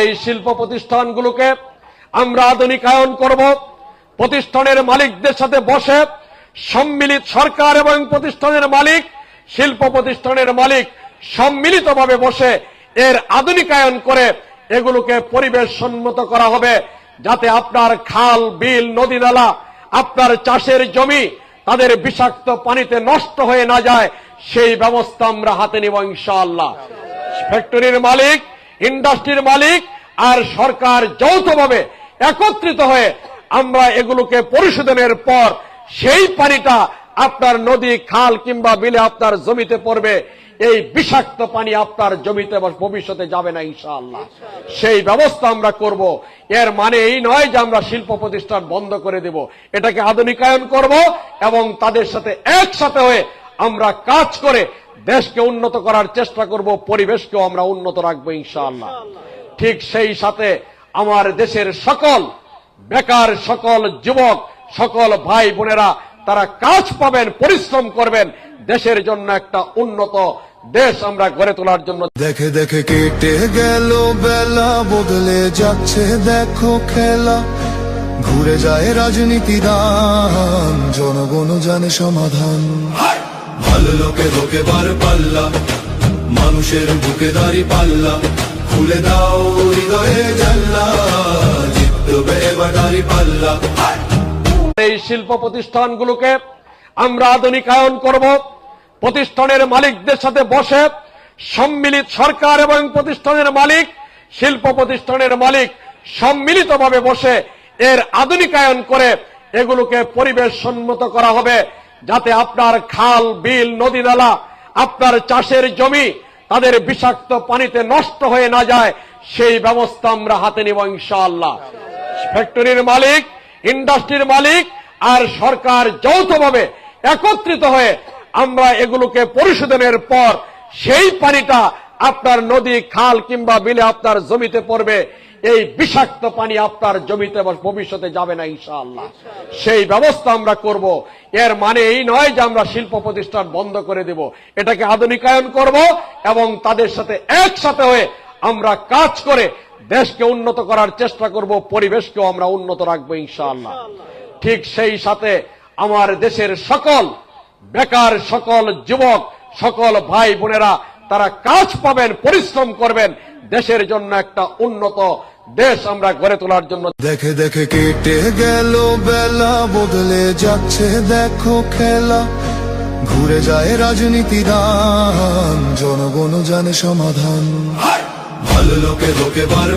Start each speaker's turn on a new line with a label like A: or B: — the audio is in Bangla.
A: এই শিল্প প্রতিষ্ঠানগুলোকে আমরা আধুনিকায়ন করব। প্রতিষ্ঠানের মালিকদের সাথে বসে সম্মিলিত সরকার এবং প্রতিষ্ঠানের মালিক, শিল্প প্রতিষ্ঠানের মালিক সম্মিলিতভাবে বসে এর আধুনিকায়ন করে এগুলোকে পরিবেশ সম্মত করা হবে, যাতে আপনার খাল, বিল, নদী, নালা, আপনার চাষের জমি তাদের বিষাক্ত পানিতে নষ্ট হয়ে না যায়, সেই ব্যবস্থা আমরা হাতে নিব ইনশাআল্লাহ। ফ্যাক্টরির মালিক, ইন্ডাস্ট্রির মালিক আর সরকার যৌথভাবে একত্রিত হয়ে আমরা এগুলোকে পরিশোধনের পর সেই পানিটা আপনার নদী, খাল কিংবা বিলে আপনার জমিতে পড়বে। এই বিষাক্ত পানি আপনার জমিতে ভবিষ্যতে যাবে না ইনশাআল্লাহ। সেই ব্যবস্থা আমরা করব। এর মানে এই নয় যে আমরা শিল্প প্রতিষ্ঠান বন্ধ করে দেব, এটাকে আধুনিকায়ন করব এবং তাদের সাথে একসাথে হয়ে আমরা কাজ করে দেশকে উন্নত করার চেষ্টা করব, পরিবেশকেও আমরা উন্নত রাখবো ইনশাআল্লাহ। ঠিক সেই সাথে আমার দেশের সকল বেকার, সকল যুবক, সকল ভাই বোনেরা তারা কাজ পাবেন, পরিশ্রম করবেন, দেশের জন্য একটা উন্নত দেশ আমরা গড়ে তোলার জন্য।
B: দেখে দেখে কেটে গেল বেলা, বদলে যাচ্ছে দেখো খেলা, ঘুরে যায় রাজনীতি দান, জনগণ জানে সমাধান। ভালো লোকে লোকে বার পাল্লা, মানুষের বুকে দাঁড়ি পাল্লা, খুলে দাও হৃদয়ে জানলা, জিতবে এবার দাঁড়ি পাল্লা।
A: এই শিল্প প্রতিষ্ঠানগুলোকে আমরা আধুনিকায়ন করব। প্রতিষ্ঠানের মালিকদের সাথে বসে সম্মিলিত সরকার এবং প্রতিষ্ঠানের মালিক, শিল্প প্রতিষ্ঠানের মালিক সম্মিলিতভাবে বসে এর আধুনিকায়ন করে এগুলোকে পরিবেশ সম্মত করা হবে, যাতে আপনার খাল, বিল, নদী, নালা, আপনার চাষের জমি তাদের বিষাক্ত পানিতে নষ্ট হয়ে না যায়, সেই ব্যবস্থা আমরা হাতে নিব ইনশাআল্লাহ। ফ্যাক্টরির মালিক, ইন্ডাস্ট্রির মালিক আর সরকার যৌথভাবে একত্রিত হয়ে আমরা এগুলোকে পরিশোধনের পর সেই পানিটা আপনার নদী, খাল কিংবা বিলে আপনার জমিতে পড়বে। এই বিষাক্ত পানি আপনার জমিতে ভবিষ্যতে যাবে না ইনশাআল্লাহ। সেই ব্যবস্থা আমরা করব। এর মানে এই নয় যে আমরা শিল্প প্রতিষ্ঠান বন্ধ করে দেব, এটাকে আধুনিকায়ন করব এবং তাদের সাথে একসাথে হয়ে আমরা কাজ করে দেশকে উন্নত করার চেষ্টা করব, পরিবেশকেও আমরা উন্নত রাখবো ইনশাআল্লাহ। ঠিক সেই সাথে আমার দেশের সকল বেকার, সকল যুবক, সকল ভাই বোনেরা তারা কাজ পাবেন, পরিশ্রম করবেন, দেশের জন্য একটা উন্নত দেশ আমরা গড়ে তোলার জন্য।
B: দেখে দেখে কেটে গেল বেলা, বদলে যাচ্ছে দেখো খেলা, ঘুরে যায় রাজনীতি দান, জনগণ জানে সমাধান। ভালো লোকে লোকে বার